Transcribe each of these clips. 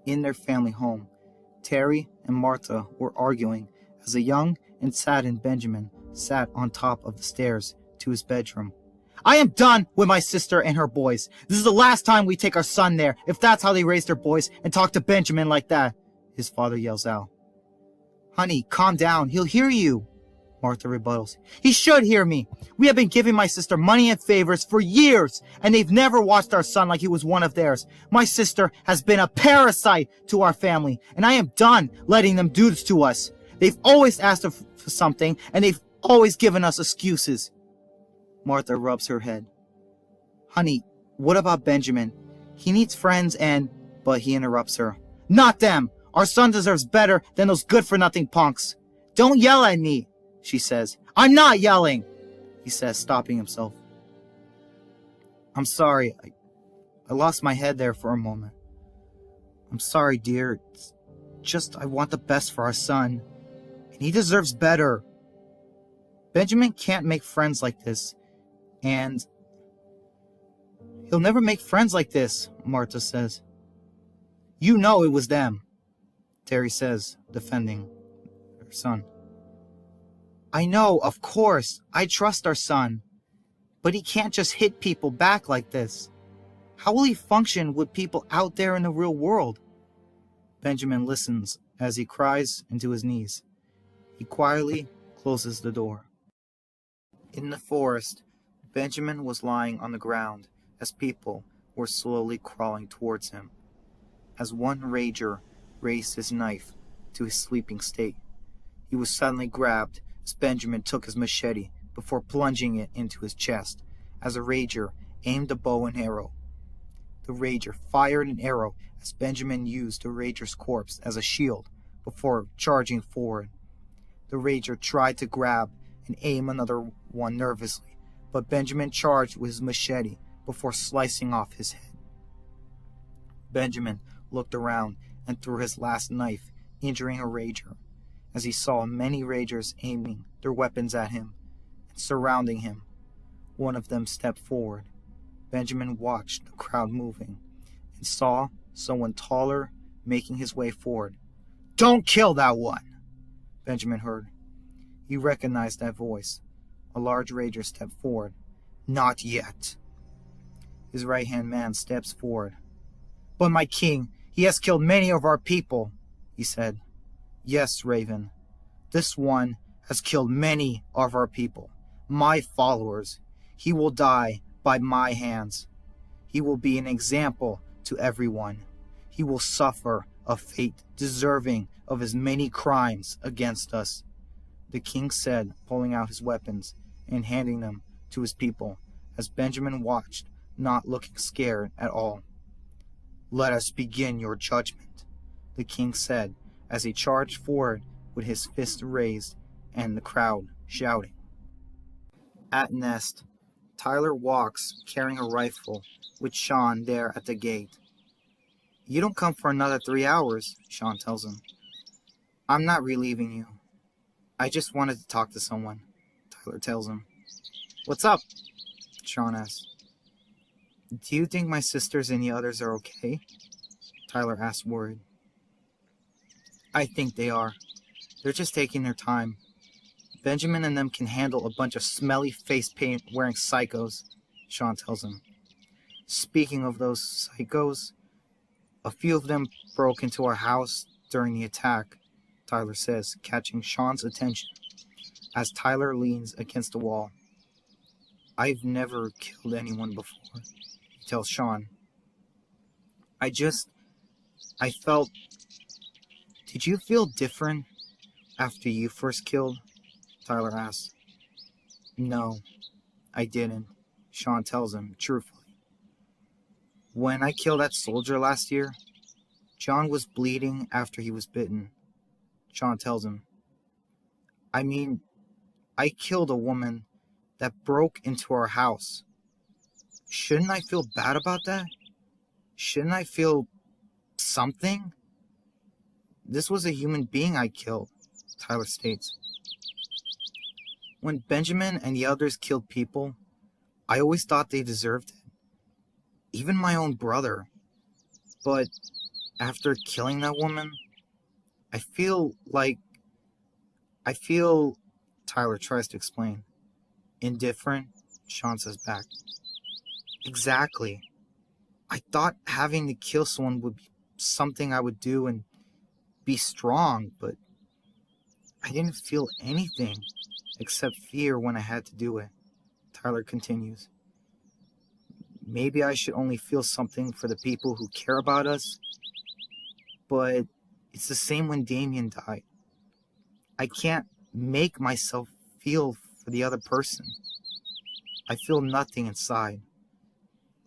In their family home, Terry and Martha were arguing as a young and saddened Benjamin sat on top of the stairs to his bedroom. "I am done with my sister and her boys. This is the last time we take our son there, if that's how they raise their boys and talk to Benjamin like that," his father yells out. "Honey, calm down. He'll hear you," Martha rebuttals. "He should hear me. We have been giving my sister money and favors for years, and they've never watched our son like he was one of theirs. My sister has been a parasite to our family, and I am done letting them do this to us. They've always asked for something, and they've always given us excuses." Martha rubs her head. "Honey, what about Benjamin? He needs friends and..." But he interrupts her. "Not them! Our son deserves better than those good-for-nothing punks." "Don't yell at me," she says. "I'm not yelling," he says, stopping himself. "I'm sorry. I lost my head there for a moment. I'm sorry, dear. It's just I want the best for our son, and he deserves better. Benjamin can't make friends like this, and he'll never make friends like this," Martha says. "You know it was them," Terry says, defending her son. "I know, of course. I trust our son. But he can't just hit people back like this. How will he function with people out there in the real world?" Benjamin listens as he cries into his knees. He quietly closes the door. In the forest, Benjamin was lying on the ground as people were slowly crawling towards him. As one rager raised his knife to his sleeping state, he was suddenly grabbed as Benjamin took his machete before plunging it into his chest as a rager aimed a bow and arrow. The rager fired an arrow as Benjamin used the rager's corpse as a shield before charging forward. The rager tried to grab and aim another one nervously, but Benjamin charged with his machete before slicing off his head. Benjamin looked around and threw his last knife, injuring a rager, as he saw many ragers aiming their weapons at him and surrounding him. One of them stepped forward. Benjamin watched the crowd moving and saw someone taller making his way forward. "Don't kill that one!" Benjamin heard. He recognized that voice. A large rager stepped forward. "Not yet." His right-hand man steps forward. "But my king, he has killed many of our people," he said. "Yes, Raven. This one has killed many of our people, my followers. He will die by my hands. He will be an example to everyone. He will suffer a fate deserving of his many crimes against us," the king said, pulling out his weapons and handing them to his people, as Benjamin watched, not looking scared at all. "Let us begin your judgment," the king said, as he charged forward with his fist raised and the crowd shouting. At Nest, Tyler walks carrying a rifle with Sean there at the gate. "You don't come for another 3 hours," Sean tells him. "I'm not relieving you. I just wanted to talk to someone," Tyler tells him. "What's up?" Sean asks. "Do you think my sisters and the others are okay?" Tyler asks, worried. "I think they are. They're just taking their time. Benjamin and them can handle a bunch of smelly face paint wearing psychos," Sean tells him. "Speaking of those psychos, a few of them broke into our house during the attack," Tyler says, catching Sean's attention as Tyler leans against the wall. "I've never killed anyone before," he tells Sean. I felt... Did you feel different after you first killed?" Tyler asks. "No, I didn't," Sean tells him truthfully. "When I killed that soldier last year, John was bleeding after he was bitten," Sean tells him. "I mean, I killed a woman that broke into our house. Shouldn't I feel bad about that? Shouldn't I feel something? This was a human being I killed," Tyler states. "When Benjamin and the others killed people, I always thought they deserved it. Even my own brother. But After killing that woman, I feel like. I feel. Tyler tries to explain. Indifferent, Sean says back. Exactly. I thought having to kill someone would be something I would do and be strong, but I didn't feel anything except fear when I had to do it. Tyler continues. Maybe I should only feel something for the people who care about us, but it's the same when Damien died. I can't make myself feel for the other person. I feel nothing inside,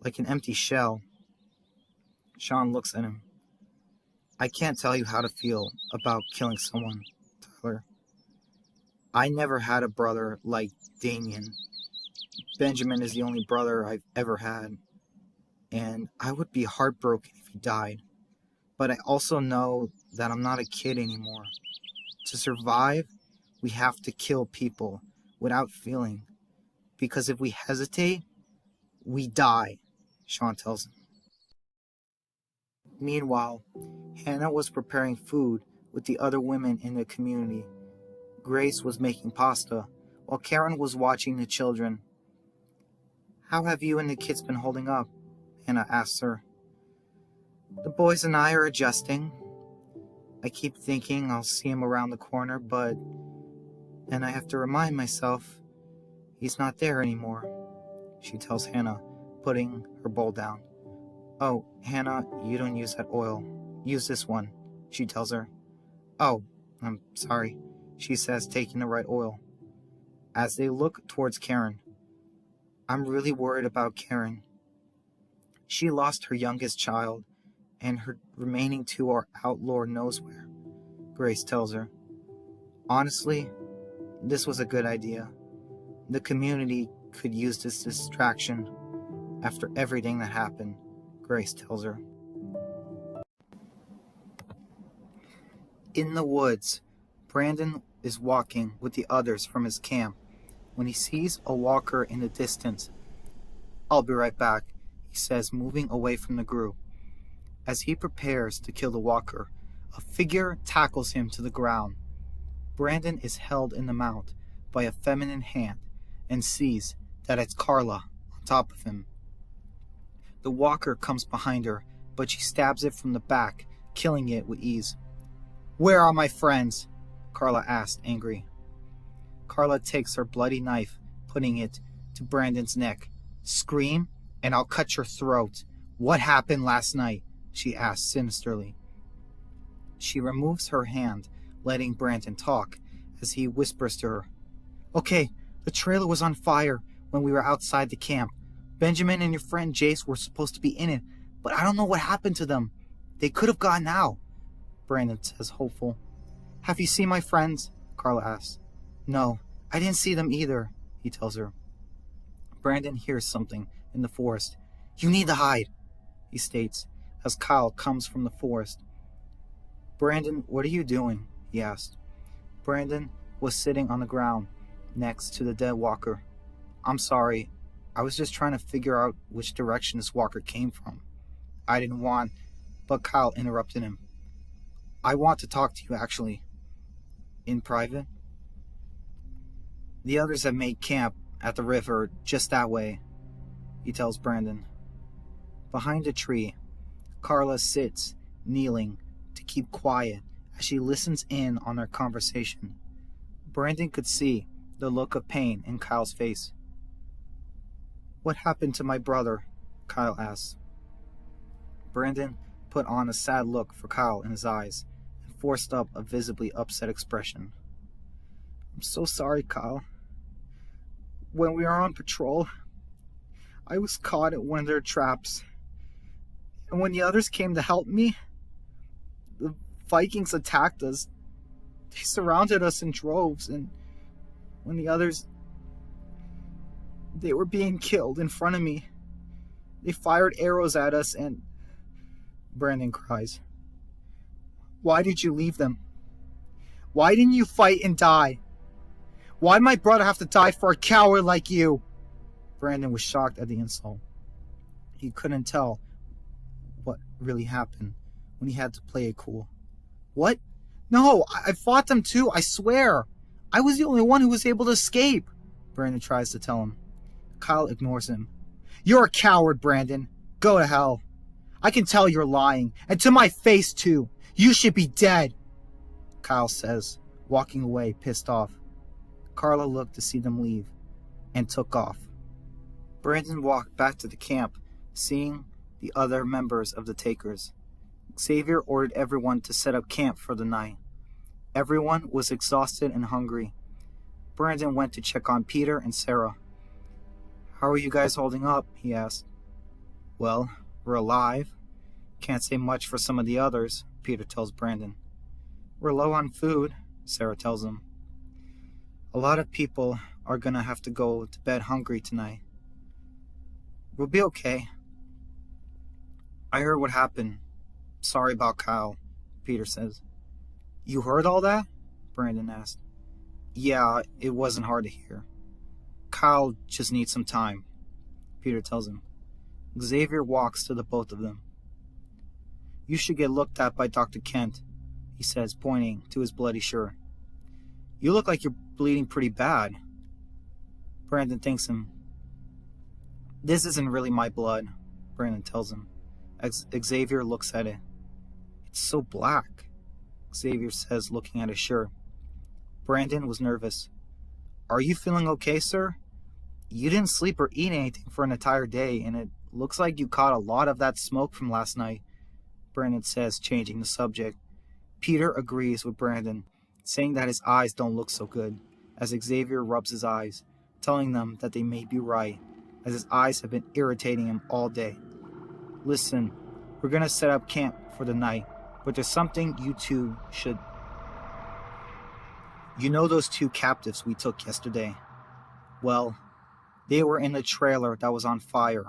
like an empty shell. Sean looks at him. I can't tell you how to feel about killing someone, Tyler. I never had a brother like Damien. Benjamin is the only brother I've ever had, and I would be heartbroken if he died. But I also know that I'm not a kid anymore. To survive, we have to kill people without feeling, because if we hesitate, we die, Sean tells him. Meanwhile, Hannah was preparing food with the other women in the community. Grace was making pasta, while Karen was watching the children. How have you and the kids been holding up? Hannah asks her. The boys and I are adjusting. I keep thinking I'll see him around the corner, but then I have to remind myself he's not there anymore, she tells Hannah, putting her bowl down. Oh, Hannah, you don't use that oil. Use this one, she tells her. Oh, I'm sorry, she says, taking the right oil. As they look towards Karen, I'm really worried about Karen. She lost her youngest child, and her remaining two are out Lord knows where, Grace tells her. Honestly, this was a good idea. The community could use this distraction after everything that happened, Grace tells her. In the woods, Brandon is walking with the others from his camp when he sees a walker in the distance. I'll be right back, he says, moving away from the group. As he prepares to kill the walker, a figure tackles him to the ground. Brandon is held in the mount by a feminine hand and sees that it's Carla on top of him. The walker comes behind her, but she stabs it from the back, killing it with ease. Where are my friends? Carla asked, angry. Carla takes her bloody knife, putting it to Brandon's neck. Scream, and I'll cut your throat. What happened last night? She asked sinisterly. She removes her hand, letting Brandon talk, as he whispers to her. Okay, the trailer was on fire when we were outside the camp. Benjamin and your friend Jace were supposed to be in it, but I don't know what happened to them. They could have gotten out, Brandon says, hopeful. Have you seen my friends? Carla asks. No, I didn't see them either, he tells her. Brandon hears something in the forest. You need to hide, he states, as Kyle comes from the forest. Brandon, what are you doing? He asked. Brandon was sitting on the ground next to the dead walker. I'm sorry, I was just trying to figure out which direction this walker came from. I didn't want, but Kyle interrupted him. I want to talk to you, actually. In private? The others have made camp at the river just that way, he tells Brandon. Behind a tree, Carla sits, kneeling, to keep quiet as she listens in on their conversation. Brandon could see the look of pain in Kyle's face. What happened to my brother? Kyle asks. Brandon put on a sad look for Kyle in his eyes and forced up a visibly upset expression. I'm so sorry, Kyle. When we were on patrol, I was caught at one of their traps. And when the others came to help me, the Vikings attacked us. They surrounded us in droves, and when the others, they were being killed in front of me. They fired arrows at us and... Brandon cries. Why did you leave them? Why didn't you fight and die? Why did my brother have to die for a coward like you? Brandon was shocked at the insult. He couldn't tell what really happened when he had to play it cool. What? No, I fought them too, I swear. I was the only one who was able to escape, Brandon tries to tell him. Kyle ignores him. You're a coward, Brandon. Go to hell. I can tell you're lying, and to my face too. You should be dead, Kyle says, walking away pissed off. Carla looked to see them leave, and took off. Brandon walked back to the camp, seeing the other members of the Takers. Xavier ordered everyone to set up camp for the night. Everyone was exhausted and hungry. Brandon went to check on Peter and Sarah. How are you guys holding up? He asked. Well, we're alive. Can't say much for some of the others, Peter tells Brandon. We're low on food, Sarah tells him. A lot of people are gonna have to go to bed hungry tonight. We'll be okay. I heard what happened. Sorry about Kyle, Peter says. You heard all that? Brandon asked. Yeah, it wasn't hard to hear. Kyle just needs some time, Peter tells him. Xavier walks to the both of them. You should get looked at by Dr. Kent, he says, pointing to his bloody shirt. You look like you're bleeding pretty bad. Brandon thanks him. This isn't really my blood, Brandon tells him. Xavier looks at it. It's so black, Xavier says, looking at his shirt. Brandon was nervous. Are you feeling okay, sir? You didn't sleep or eat anything for an entire day, and it looks like you caught a lot of that smoke from last night, Brandon says, changing the subject. Peter agrees with Brandon, saying that his eyes don't look so good, as Xavier rubs his eyes, telling them that they may be right, as his eyes have been irritating him all day. Listen, we're gonna set up camp for the night, but there's something you two should... You know those 2 captives we took yesterday? Well, they were in the trailer that was on fire.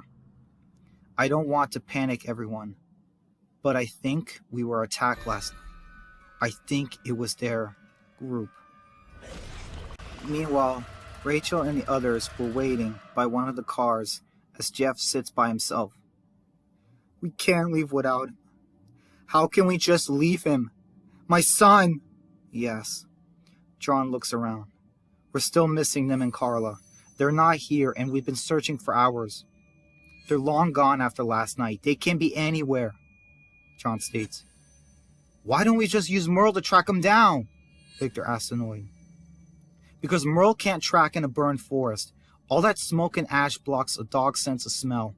I don't want to panic everyone, but I think we were attacked last night. I think it was their group. Meanwhile, Rachel and the others were waiting by one of the cars as Jeff sits by himself. We can't leave without him. How can we just leave him? My son! He asks. John looks around. We're still missing them and Carla. They're not here, and we've been searching for hours. They're long gone after last night. They can be anywhere, John states. Why don't we just use Merle to track them down? Victor asks, annoyed. Because Merle can't track in a burned forest. All that smoke and ash blocks a dog's sense of smell.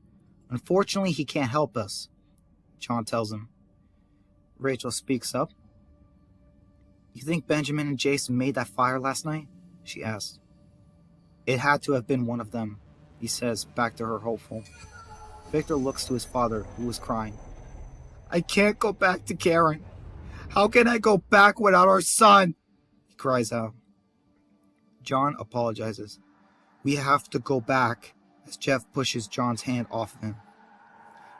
Unfortunately, he can't help us, John tells him. Rachel speaks up. You think Benjamin and Jason made that fire last night? She asks. It had to have been one of them, he says, back to her hopeful. Victor looks to his father, who was crying. I can't go back to Karen. How can I go back without our son? He cries out. John apologizes. We have to go back, as Jeff pushes John's hand off of him.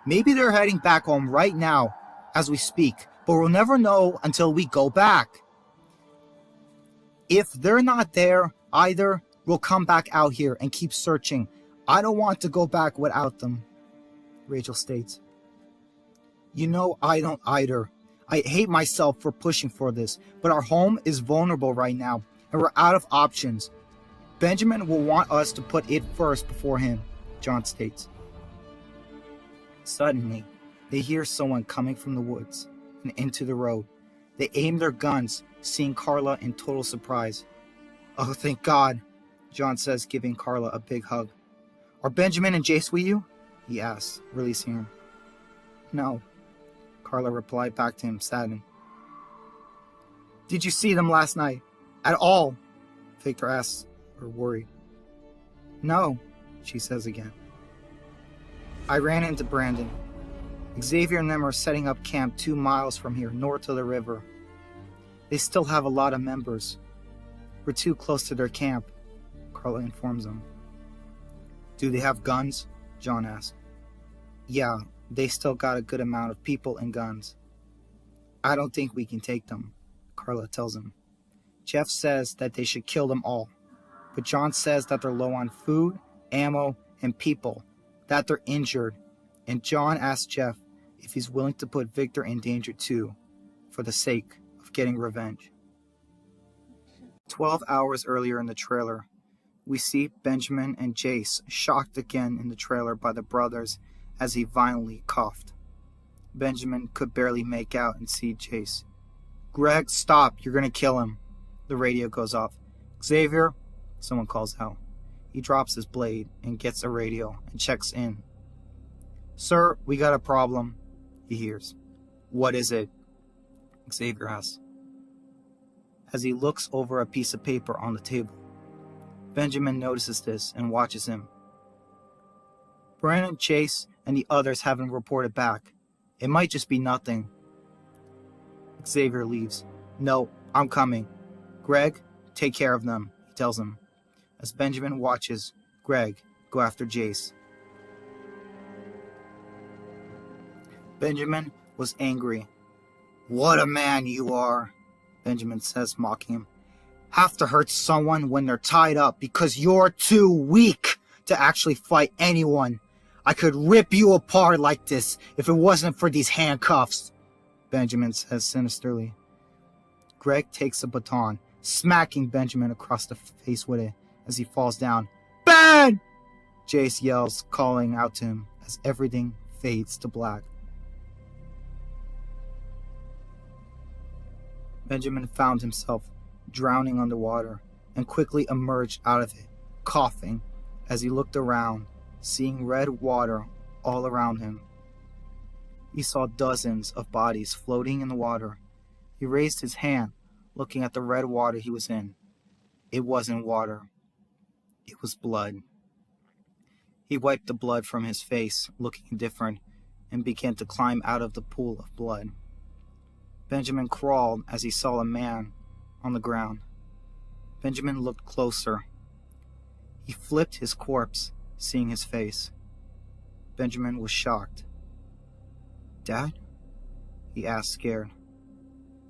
Maybe they're heading back home right now, as we speak, but we'll never know until we go back. If they're not there either, we'll come back out here and keep searching. I don't want to go back without them, Rachel states. You know I don't either. I hate myself for pushing for this, but our home is vulnerable right now, and we're out of options. Benjamin will want us to put it first before him, John states. Suddenly, they hear someone coming from the woods and into the road. They aim their guns, seeing Carla in total surprise. Oh, thank God, John says, giving Carla a big hug. Are Benjamin and Jace with you? He asks, releasing her. No, Carla replied back to him, saddened. Did you see them last night? At all? Victor asks her, worried. No, she says again. I ran into Brandon. Xavier and them are setting up camp 2 miles from here, north of the river. They still have a lot of members. We're too close to their camp, Carla informs them. Do they have guns? John asks. Yeah, they still got a good amount of people and guns. I don't think we can take them, Carla tells him. Jeff says that they should kill them all, but John says that they're low on food, ammo, and people, that they're injured, and John asks Jeff if he's willing to put Victor in danger too, for the sake of getting revenge. 12 hours earlier in the trailer, we see Benjamin and Jace shocked again in the trailer by the brothers as he violently coughed. Benjamin could barely make out and see Jace. "Greg, stop, you're gonna kill him." The radio goes off. "Xavier," someone calls out. He drops his blade and gets a radio and checks in. "Sir, we got a problem," he hears. "What is it?" Xavier asks, as he looks over a piece of paper on the table. Benjamin notices this and watches him. "Brandon, Chase, and the others haven't reported back. It might just be nothing." Xavier leaves. "No, I'm coming. Greg, take care of them," he tells him, as Benjamin watches Greg go after Jace. Benjamin was angry. "What a man you are," Benjamin says, mocking him. "Have to hurt someone when they're tied up because you're too weak to actually fight anyone. I could rip you apart like this if it wasn't for these handcuffs," Benjamin says sinisterly. Greg takes a baton, smacking Benjamin across the face with it as he falls down. "Ben!" Jace yells, calling out to him as everything fades to black. Benjamin found himself drowning underwater and quickly emerged out of it, coughing as he looked around, seeing red water all around him. He saw dozens of bodies floating in the water. He raised his hand, looking at the red water he was in. It wasn't water. It was blood. He wiped the blood from his face, looking indifferent, and began to climb out of the pool of blood. Benjamin crawled as he saw a man on the ground. Benjamin looked closer. He flipped his corpse, seeing his face. Benjamin was shocked. "Dad?" he asked, scared.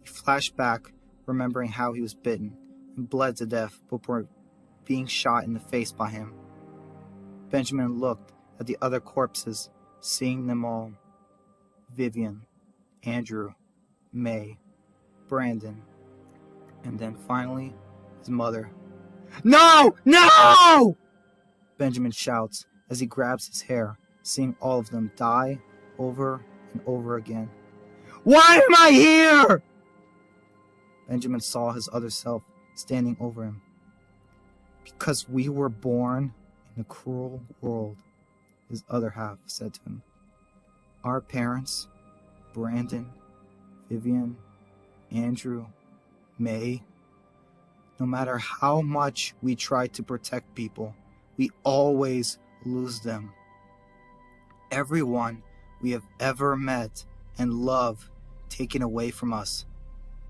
He flashed back, remembering how he was bitten and bled to death before being shot in the face by him. Benjamin looked at the other corpses, seeing them all. Vivian, Andrew, May, Brandon, and then finally, his mother. "No! No!" Benjamin shouts as he grabs his hair, seeing all of them die over and over again. "Why am I here?" Benjamin saw his other self standing over him. "Because we were born in a cruel world," his other half said to him. "Our parents, Brandon, Vivian, Andrew, May, no matter how much we try to protect people, we always lose them. Everyone we have ever met and loved taken away from us,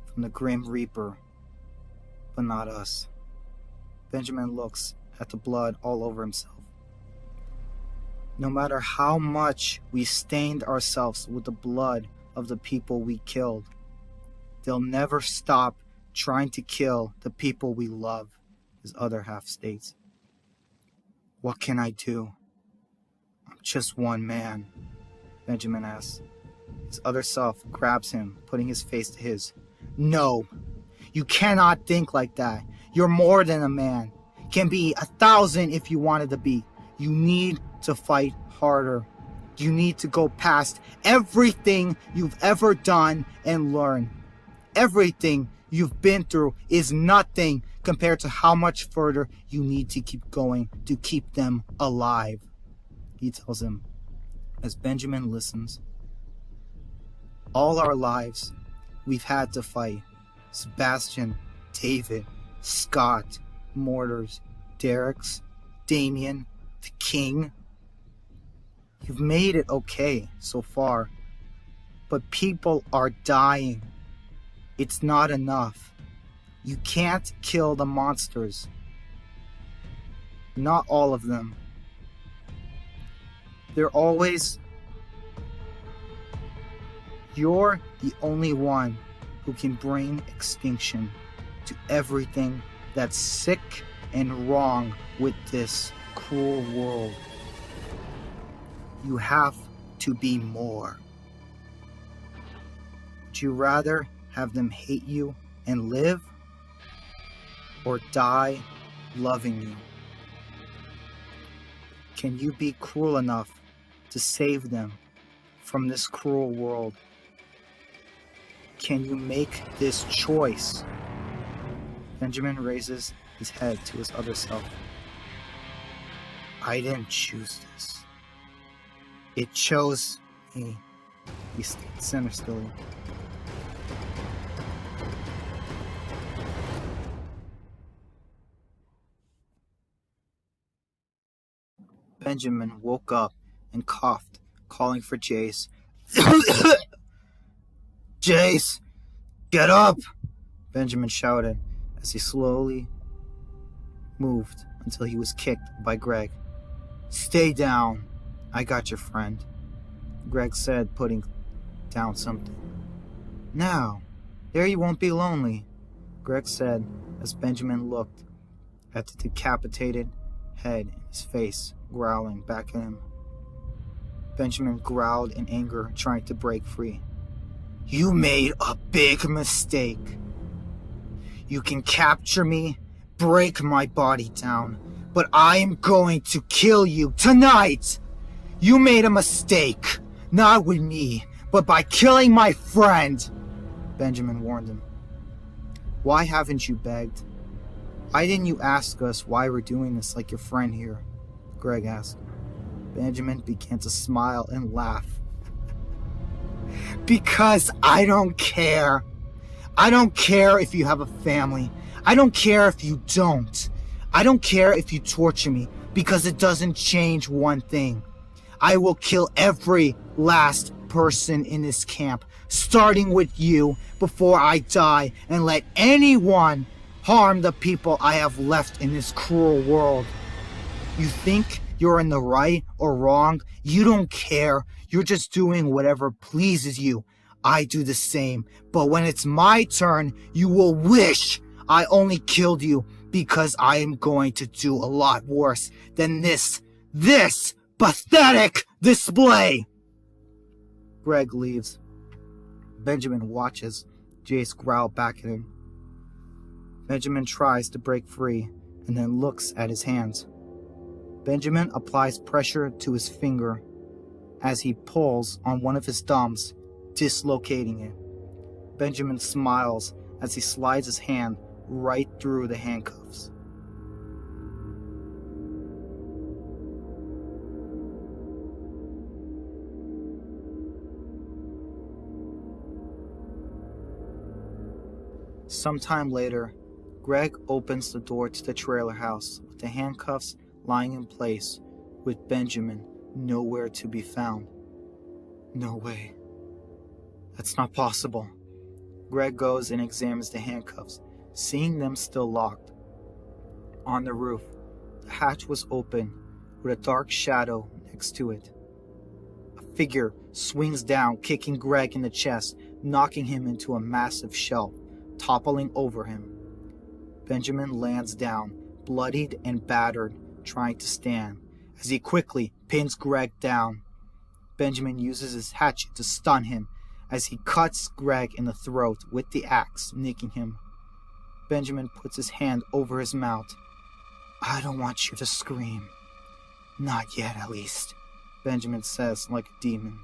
from the Grim Reaper, but not us." Benjamin looks at the blood all over himself. "No matter how much we stained ourselves with the blood of the people we killed, they'll never stop trying to kill the people we love," his other half states. "What can I do? I'm just one man," Benjamin asks. His other self grabs him, putting his face to his. "No, you cannot think like that. You're more than a man. Can be 1,000 if you wanted to be. You need to fight harder. You need to go past everything you've ever done and learn. Everything you've been through is nothing compared to how much further you need to keep going to keep them alive," he tells him, as Benjamin listens. "All our lives, we've had to fight. Sebastian, David, Scott, Mortars, Derek's, Damien, the King. You've made it okay so far, but people are dying. It's not enough. You can't kill the monsters. Not all of them. They're always... You're the only one who can bring extinction to everything that's sick and wrong with this cruel world. You have to be more." Would you rather have them hate you and live, or die loving you? Can you be cruel enough to save them from this cruel world? Can you make this choice? Benjamin raises his head to his other self. I didn't choose this. It chose me. He stayed center still. Benjamin woke up and coughed, calling for Jace. Jace, get up! Benjamin shouted as he slowly moved until he was kicked by Greg. Stay down. I got your friend, Greg said, putting down something. Now, there you won't be lonely, Greg said as Benjamin looked at the decapitated head in his face, growling back at him. Benjamin growled in anger, trying to break free. You made a big mistake. You can capture me, break my body down, but I am going to kill you tonight! You made a mistake, not with me, but by killing my friend, Benjamin warned him. Why haven't you begged? Why didn't you ask us why we're doing this like your friend here? Greg asked. Benjamin began to smile and laugh. Because I don't care. I don't care if you have a family. I don't care if you don't. I don't care if you torture me, because it doesn't change one thing. I will kill every last person in this camp, starting with you, before I die, and let anyone harm the people I have left in this cruel world. You think you're in the right or wrong? You don't care. You're just doing whatever pleases you. I do the same. But when it's my turn, you will wish I only killed you, because I am going to do a lot worse than this pathetic display. Greg leaves. Benjamin watches Jace growl back at him. Benjamin tries to break free and then looks at his hands. Benjamin applies pressure to his finger as he pulls on one of his thumbs, dislocating it. Benjamin smiles as he slides his hand right through the handcuffs. Sometime later, Greg opens the door to the trailer house with the handcuffs lying in place, with Benjamin nowhere to be found. No way. That's not possible. Greg goes and examines the handcuffs, seeing them still locked. On the roof, the hatch was open with a dark shadow next to it. A figure swings down, kicking Greg in the chest, knocking him into a massive shelf, toppling over him. Benjamin lands down, bloodied and battered, trying to stand, as he quickly pins Greg down. Benjamin uses his hatchet to stun him as he cuts Greg in the throat with the axe, nicking him. Benjamin puts his hand over his mouth. I don't want you to scream. Not yet, at least, Benjamin says like a demon.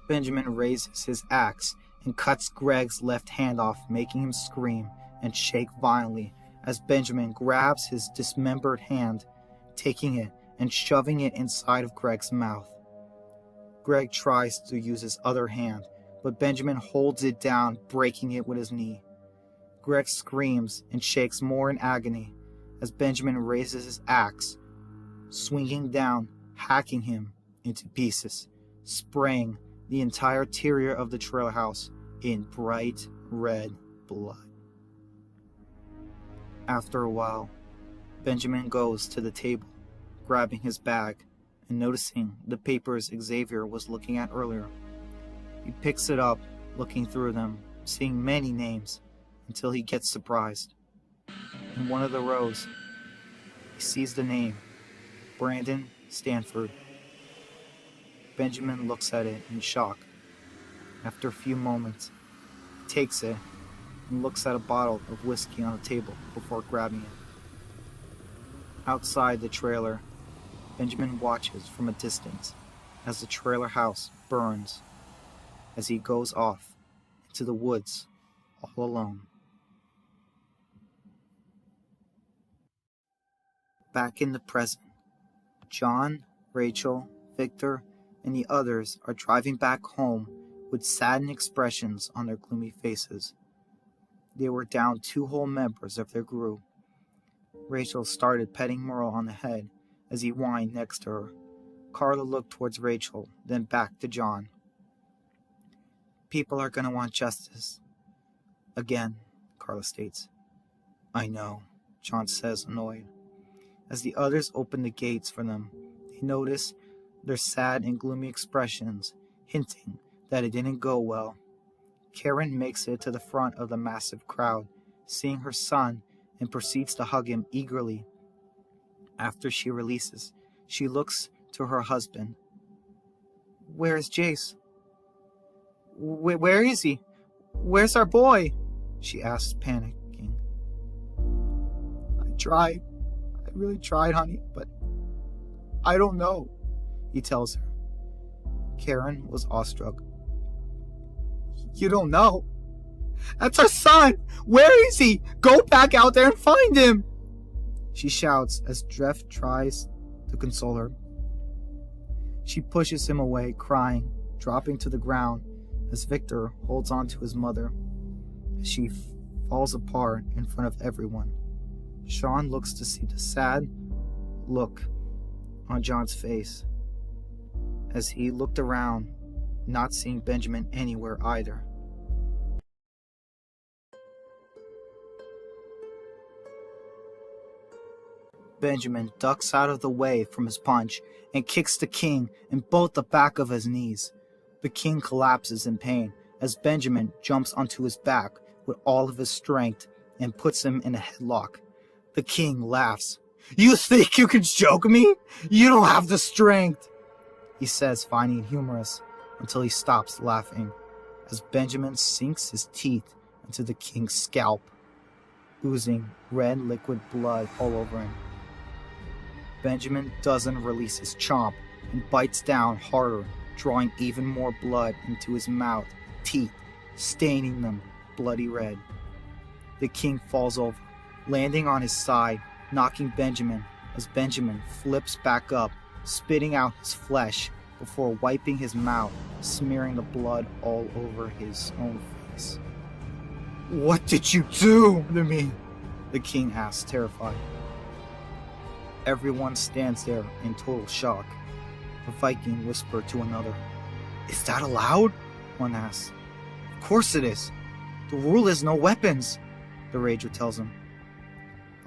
Benjamin raises his axe and cuts Greg's left hand off, making him scream and shake violently as Benjamin grabs his dismembered hand, taking it and shoving it inside of Greg's mouth. Greg tries to use his other hand, but Benjamin holds it down, breaking it with his knee. Greg screams and shakes more in agony as Benjamin raises his axe, swinging down, hacking him into pieces, spraying the entire interior of the trailer house in bright red blood. After a while, Benjamin goes to the table, grabbing his bag and noticing the papers Xavier was looking at earlier. He picks it up, looking through them, seeing many names, until he gets surprised. In one of the rows, he sees the name, Brandon Stanford. Benjamin looks at it in shock. After a few moments, he takes it and looks at a bottle of whiskey on the table before grabbing it. Outside the trailer, Benjamin watches from a distance as the trailer house burns as he goes off into the woods all alone. Back in the present, John, Rachel, Victor, and the others are driving back home with saddened expressions on their gloomy faces. They were down 2 whole members of their group. Rachel started petting Merle on the head as he whined next to her. Carla looked towards Rachel, then back to John. People are going to want justice. Again, Carla states. I know, John says, annoyed. As the others open the gates for them, they notice their sad and gloomy expressions, hinting that it didn't go well. Karen makes it to the front of the massive crowd, seeing her son, and proceeds to hug him eagerly. After she releases, she looks to her husband. Where is Jace? Where is he? Where's our boy? She asks, panicking. I really tried, honey, but I don't know, he tells her. Karen was awestruck. You don't know? That's our son! Where is he? Go back out there and find him! She shouts as Jeff tries to console her. She pushes him away, crying, dropping to the ground as Victor holds on to his mother. As she falls apart in front of everyone, Sean looks to see the sad look on John's face as he looked around, not seeing Benjamin anywhere either. Benjamin ducks out of the way from his punch and kicks the king in both the back of his knees. The king collapses in pain as Benjamin jumps onto his back with all of his strength and puts him in a headlock. The king laughs. You think you can choke me? You don't have the strength, he says, finding it humorous, until he stops laughing as Benjamin sinks his teeth into the king's scalp, oozing red liquid blood all over him. Benjamin doesn't release his chomp and bites down harder, drawing even more blood into his mouth, teeth, staining them bloody red. The king falls over, landing on his side, knocking Benjamin as Benjamin flips back up, spitting out his flesh before wiping his mouth, smearing the blood all over his own face. What did you do to me? The king asks, terrified. Everyone stands there in total shock. The Viking whispered to another. Is that allowed? One asks. Of course it is. The rule is no weapons, the Rager tells him.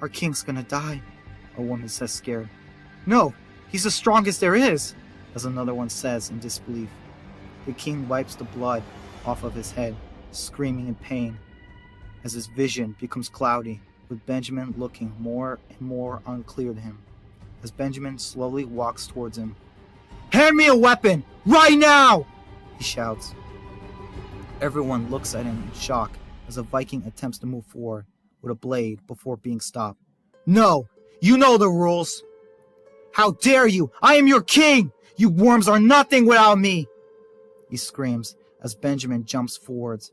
Our king's gonna die, a woman says, scared. No, he's the strongest there is, as another one says in disbelief. The king wipes the blood off of his head, screaming in pain, as his vision becomes cloudy, with Benjamin looking more and more unclear to him. As Benjamin slowly walks towards him. Hand me a weapon! Right now! He shouts. Everyone looks at him in shock as a Viking attempts to move forward with a blade before being stopped. No! You know the rules! How dare you! I am your king! You worms are nothing without me! He screams as Benjamin jumps forwards.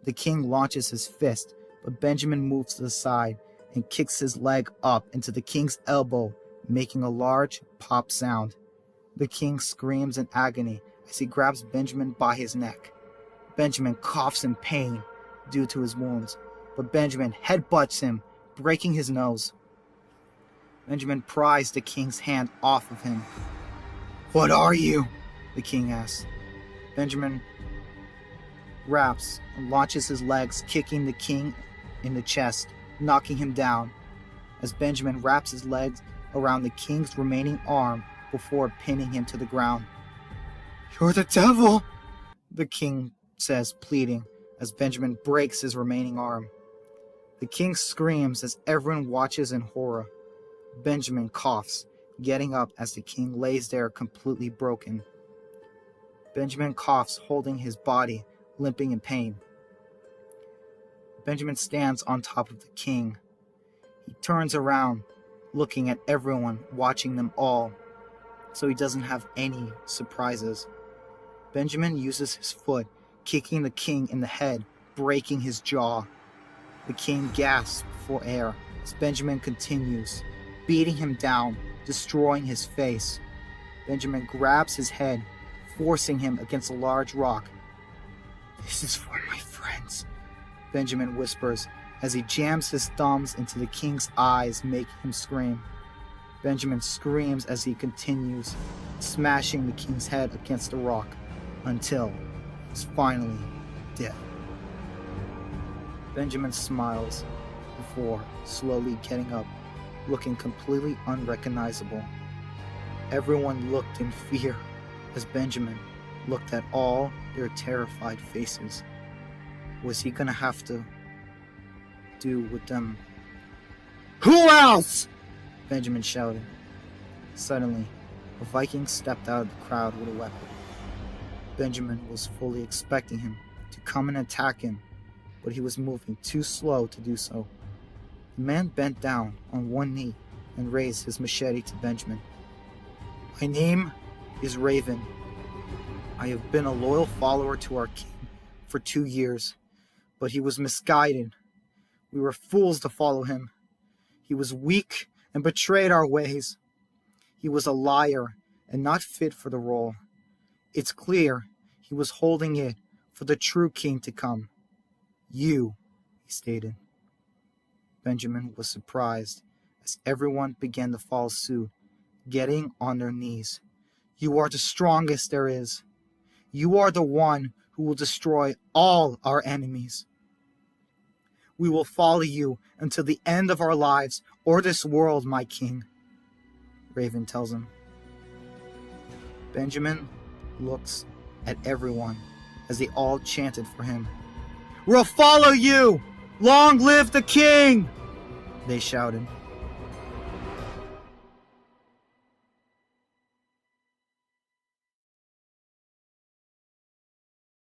The king launches his fist, but Benjamin moves to the side and kicks his leg up into the king's elbow, making a large pop sound. The king screams in agony as he grabs Benjamin by his neck. Benjamin coughs in pain due to his wounds, but Benjamin headbutts him, breaking his nose. Benjamin pries the king's hand off of him. What are you? The king asks. Benjamin raps and launches his legs, kicking the king in the chest, knocking him down. As Benjamin wraps his legs around the king's remaining arm before pinning him to the ground. You're the devil, the king says, pleading, as Benjamin breaks his remaining arm. The king screams as everyone watches in horror. Benjamin coughs, getting up as the king lays there completely broken. Benjamin coughs, holding his body limping in pain. Benjamin stands on top of the king. He turns around, looking at everyone, watching them all, so he doesn't have any surprises. Benjamin uses his foot, kicking the king in the head, breaking his jaw. The king gasps for air as Benjamin continues, beating him down, destroying his face. Benjamin grabs his head, forcing him against a large rock. "This is for my friends," Benjamin whispers as he jams his thumbs into the king's eyes, making him scream. Benjamin screams as he continues, smashing the king's head against the rock until he's finally dead. Benjamin smiles before slowly getting up, looking completely unrecognizable. Everyone looked in fear as Benjamin looked at all their terrified faces. Was he gonna have to do with them? "Who else?" Benjamin shouted. Suddenly, a Viking stepped out of the crowd with a weapon. Benjamin was fully expecting him to come and attack him, but he was moving too slow to do so. The man bent down on one knee and raised his machete to Benjamin. "My name is Raven. I have been a loyal follower to our king for 2 years, but he was misguided. We were fools to follow him. He was weak and betrayed our ways. He was a liar and not fit for the role. It's clear he was holding it for the true king to come. You," he stated. Benjamin was surprised as everyone began to follow suit, getting on their knees. "You are the strongest there is. You are the one who will destroy all our enemies. We will follow you until the end of our lives or this world, my king," Raven tells him. Benjamin looks at everyone as they all chanted for him. "We'll follow you! Long live the king!" they shouted.